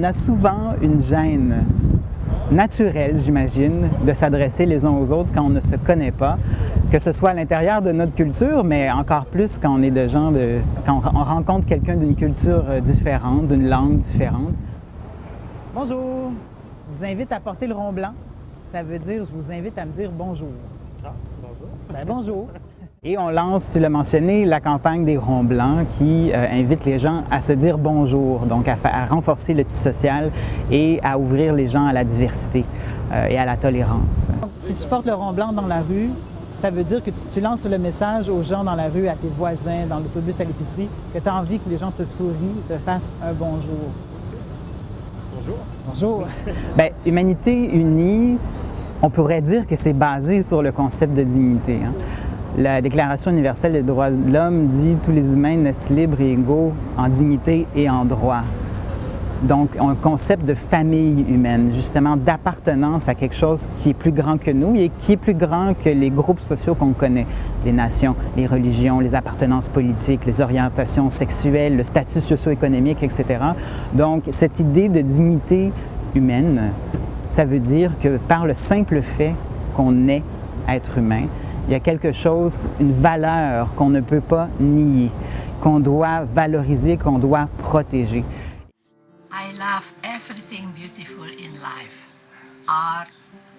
on a souvent une gêne naturelle, j'imagine, de s'adresser les uns aux autres quand on ne se connaît pas, que ce soit à l'intérieur de notre culture, mais encore plus quand on est de gens quand on rencontre quelqu'un d'une culture différente, d'une langue différente. Bonjour! Je vous invite à porter le rond blanc. Ça veut dire, je vous invite à me dire bonjour. Ah, bonjour. Ben, bonjour! Et on lance, tu l'as mentionné, la campagne des ronds blancs qui invite les gens à se dire bonjour, donc à renforcer le tissu social et à ouvrir les gens à la diversité et à la tolérance. Si tu portes le rond blanc dans la rue, ça veut dire que tu lances le message aux gens dans la rue, à tes voisins, dans l'autobus, à l'épicerie, que tu as envie que les gens te sourient, te fassent un bonjour. Bonjour. Bonjour. Bien, Humanité unie, on pourrait dire que c'est basé sur le concept de dignité. Hein. La Déclaration universelle des droits de l'homme dit « Tous les humains naissent libres et égaux en dignité et en droit ». Donc, un concept de famille humaine, justement, d'appartenance à quelque chose qui est plus grand que nous et qui est plus grand que les groupes sociaux qu'on connaît, les nations, les religions, les appartenances politiques, les orientations sexuelles, le statut socio-économique, etc. Donc, cette idée de dignité humaine, ça veut dire que par le simple fait qu'on est être humain, il y a quelque chose, une valeur qu'on ne peut pas nier, qu'on doit valoriser, qu'on doit protéger. I love everything beautiful in life. Art,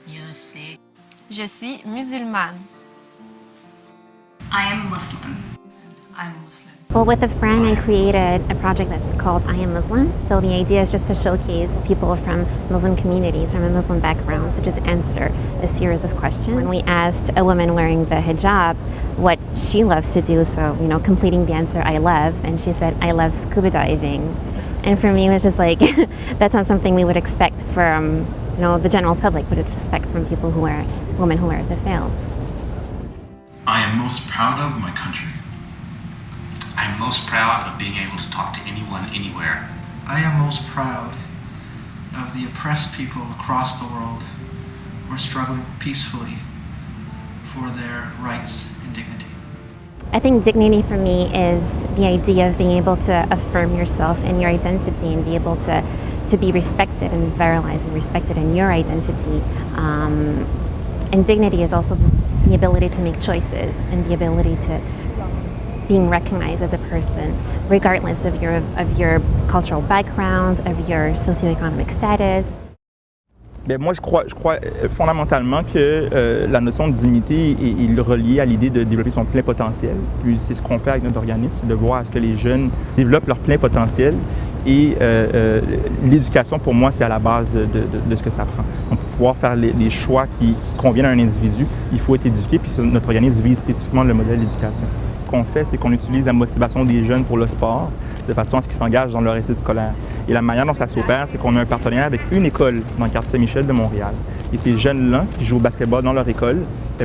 music. Je suis musulmane. I am Muslim. I'm Muslim. Well, with a friend, I created a project that's called I Am Muslim. So the idea is just to showcase people from Muslim communities, from a Muslim background, to just answer a series of questions. When we asked a woman wearing the hijab what she loves to do, so, you know, completing the answer, I love, and she said, I love scuba diving. And for me, it was just like, that's not something we would expect from, you know, the general public would expect from people who wear, women who wear the veil. I am most proud of my country. I'm most proud of being able to talk to anyone, anywhere. I am most proud of the oppressed people across the world who are struggling peacefully for their rights and dignity. I think dignity for me is the idea of being able to affirm yourself and your identity and be able to be respected and valorized and respected in your identity. And dignity is also the ability to make choices and the ability to being recognized as a person, regardless of your cultural background, of your socioeconomic status. Bien, moi, je crois fondamentalement que la notion de dignité est reliée à l'idée de développer son plein potentiel. Puis c'est ce qu'on fait avec notre organisme, de voir à ce que les jeunes développent leur plein potentiel. Et l'éducation, pour moi, c'est à la base de ce que ça prend. Donc, pour pouvoir faire les choix qui conviennent à un individu, il faut être éduqué, puis notre organisme vise spécifiquement le modèle d'éducation. Ce qu'on fait, c'est qu'on utilise la motivation des jeunes pour le sport, de façon à ce qu'ils s'engagent dans leur réussite scolaire. Et la manière dont ça s'opère, c'est qu'on a un partenariat avec une école dans le quartier Saint-Michel de Montréal. Et ces jeunes-là, qui jouent au basketball dans leur école,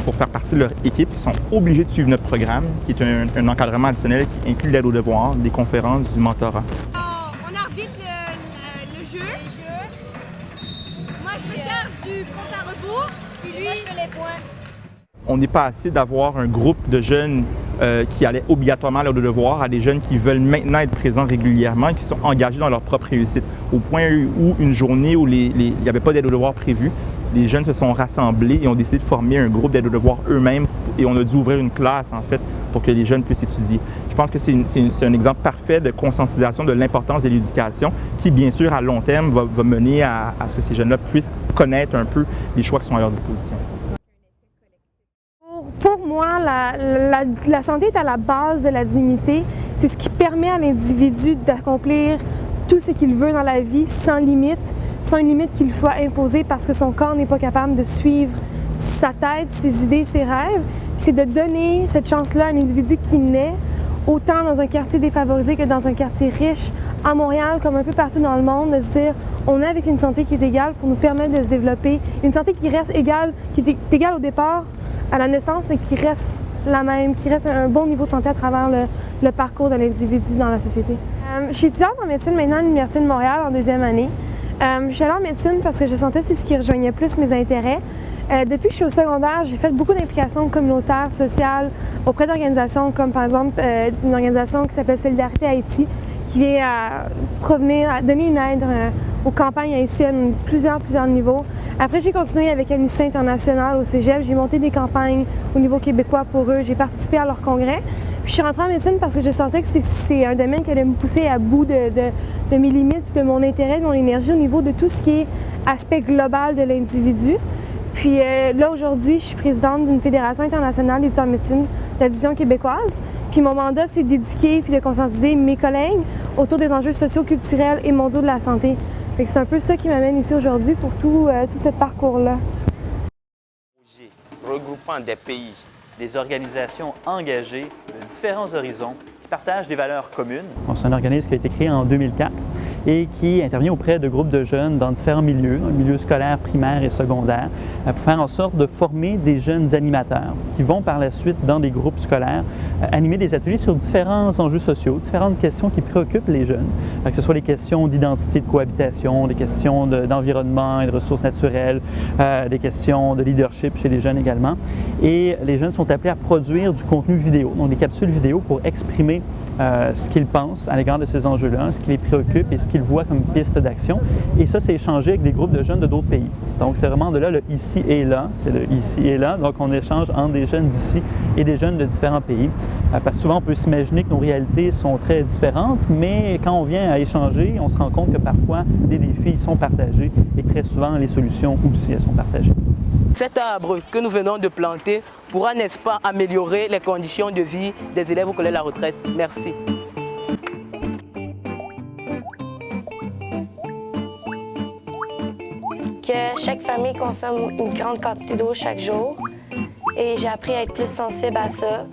pour faire partie de leur équipe, ils sont obligés de suivre notre programme, qui est un encadrement additionnel qui inclut l'aide aux devoirs, des conférences, du mentorat. On arbitre le jeu. Moi, je me charge du compte à rebours, puis lui, je fais les points. On n'est pas assez d'avoir un groupe de jeunes qui allaient obligatoirement à l'aide aux devoirs, à des jeunes qui veulent maintenant être présents régulièrement, qui sont engagés dans leur propre réussite. Au point où une journée où il n'y avait pas d'aide aux devoirs prévue, les jeunes se sont rassemblés et ont décidé de former un groupe d'aide aux devoirs eux-mêmes et on a dû ouvrir une classe en fait pour que les jeunes puissent étudier. Je pense que c'est un exemple parfait de conscientisation de l'importance de l'éducation qui, bien sûr, à long terme, va mener à ce que ces jeunes-là puissent connaître un peu les choix qui sont à leur disposition. Pour moi, la santé est à la base de la dignité. C'est ce qui permet à l'individu d'accomplir tout ce qu'il veut dans la vie sans limite, sans une limite qui lui soit imposée parce que son corps n'est pas capable de suivre sa tête, ses idées, ses rêves. C'est de donner cette chance-là à un individu qui naît autant dans un quartier défavorisé que dans un quartier riche, à Montréal comme un peu partout dans le monde, de se dire on est avec une santé qui est égale pour nous permettre de se développer, une santé qui reste égale, qui est égale au départ, à la naissance, mais qui reste la même, qui reste un bon niveau de santé à travers le parcours de l'individu dans la société. Je suis étudiante en médecine maintenant à l'Université de Montréal en deuxième année. Je suis allée en médecine parce que je sentais que c'est ce qui rejoignait plus mes intérêts. Depuis que je suis au secondaire, j'ai fait beaucoup d'implications communautaires, sociales, auprès d'organisations comme par exemple une organisation qui s'appelle Solidarité Haïti, qui vient à donner une aide aux campagnes haïtiennes, plusieurs niveaux. Après, j'ai continué avec Amnesty International au cégep. J'ai monté des campagnes au niveau québécois pour eux. J'ai participé à leur congrès. Puis je suis rentrée en médecine parce que je sentais que c'est un domaine qui allait me pousser à bout de mes limites, de mon intérêt, de mon énergie au niveau de tout ce qui est aspect global de l'individu. Puis là, aujourd'hui, je suis présidente d'une fédération internationale d'étudiants en médecine, de la division québécoise. Puis mon mandat, c'est d'éduquer puis de conscientiser mes collègues autour des enjeux socio-culturels et mondiaux de la santé. Fait que c'est un peu ça qui m'amène ici aujourd'hui pour tout ce parcours-là. Regroupant des pays, des organisations engagées de différents horizons qui partagent des valeurs communes. C'est un organisme qui a été créé en 2004 et qui intervient auprès de groupes de jeunes dans différents milieux, dans le milieu scolaire, primaire et secondaire, pour faire en sorte de former des jeunes animateurs qui vont par la suite dans des groupes scolaires animer des ateliers sur différents enjeux sociaux, différentes questions qui préoccupent les jeunes, que ce soit les questions d'identité, de cohabitation, des questions d'environnement et de ressources naturelles, des questions de leadership chez les jeunes également. Et les jeunes sont appelés à produire du contenu vidéo, donc des capsules vidéo pour exprimer ce qu'ils pensent à l'égard de ces enjeux-là, ce qui les préoccupe et ce qu'ils voient comme piste d'action. Et ça, c'est échangé avec des groupes de jeunes de d'autres pays. Donc, c'est vraiment de là le ici et là. C'est le ici et là. Donc, on échange entre des jeunes d'ici et des jeunes de différents pays. Parce que souvent, on peut s'imaginer que nos réalités sont très différentes, mais quand on vient à échanger, on se rend compte que parfois, les défis sont partagés et que très souvent, les solutions aussi, elles sont partagées. Cet arbre que nous venons de planter pourra, n'est-ce pas, améliorer les conditions de vie des élèves au collège de la retraite. Merci. Que chaque famille consomme une grande quantité d'eau chaque jour. Et j'ai appris à être plus sensible à ça.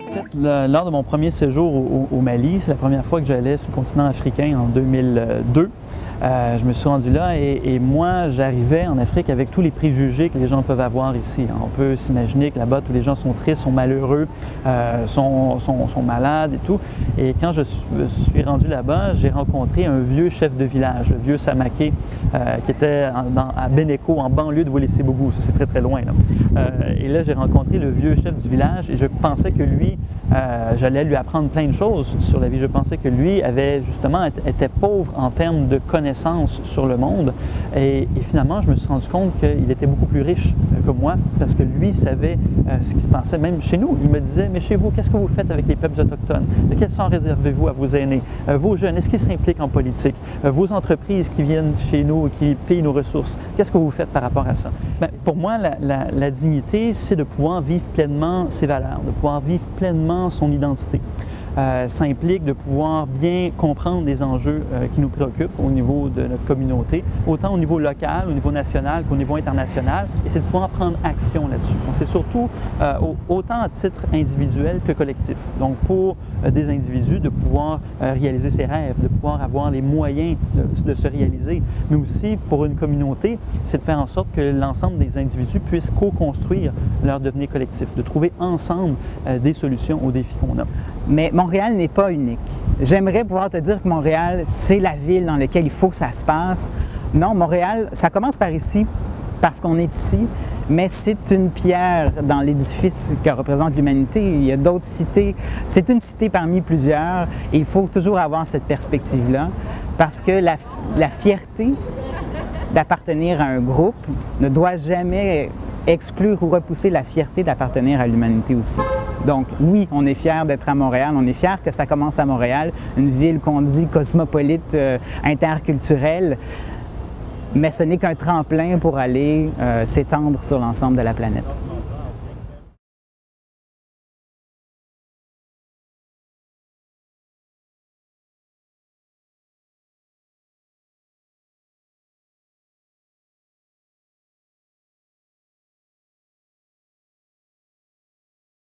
Lors de mon premier séjour au Mali, c'est la première fois que j'allais sur le continent africain en 2002. Je me suis rendu là et moi, j'arrivais en Afrique avec tous les préjugés que les gens peuvent avoir ici. On peut s'imaginer que là-bas, tous les gens sont tristes, sont malheureux, sont malades et tout. Et quand je me suis rendu là-bas, j'ai rencontré un vieux chef de village, le vieux Samaké, qui était à Beneko, en banlieue de Wélé-Sébougou. Ça, c'est très, très loin, là. Et là, j'ai rencontré le vieux chef du village et je pensais que lui, j'allais lui apprendre plein de choses sur la vie. Je pensais que lui avait justement était pauvre en termes de connaissances sur le monde. Et finalement, je me suis rendu compte qu'il était beaucoup plus riche que moi parce que lui savait ce qui se passait même chez nous. Il me disait, mais chez vous, qu'est-ce que vous faites avec les peuples autochtones? De quel sort réservez-vous à vos aînés? Vos jeunes, est-ce qu'ils s'impliquent en politique? Vos entreprises qui viennent chez nous, qui payent nos ressources, qu'est-ce que vous faites par rapport à ça? Bien, pour moi, la dignité, c'est de pouvoir vivre pleinement ses valeurs, de pouvoir vivre pleinement son identité. Ça implique de pouvoir bien comprendre les enjeux qui nous préoccupent au niveau de notre communauté, autant au niveau local, au niveau national qu'au niveau international, et c'est de pouvoir prendre action là-dessus. Donc, c'est surtout autant à titre individuel que collectif. Donc, pour des individus, de pouvoir réaliser ses rêves, de pouvoir avoir les moyens de se réaliser, mais aussi pour une communauté, c'est de faire en sorte que l'ensemble des individus puissent co-construire leur devenir collectif, de trouver ensemble des solutions aux défis qu'on a. Mais Montréal n'est pas unique. J'aimerais pouvoir te dire que Montréal, c'est la ville dans laquelle il faut que ça se passe. Non, Montréal, ça commence par ici, parce qu'on est ici, mais c'est une pierre dans l'édifice que représente l'humanité. Il y a d'autres cités. C'est une cité parmi plusieurs et il faut toujours avoir cette perspective-là parce que la fierté d'appartenir à un groupe ne doit jamais exclure ou repousser la fierté d'appartenir à l'humanité aussi. Donc oui, on est fiers d'être à Montréal, on est fiers que ça commence à Montréal, une ville qu'on dit cosmopolite, interculturelle, mais ce n'est qu'un tremplin pour aller s'étendre sur l'ensemble de la planète.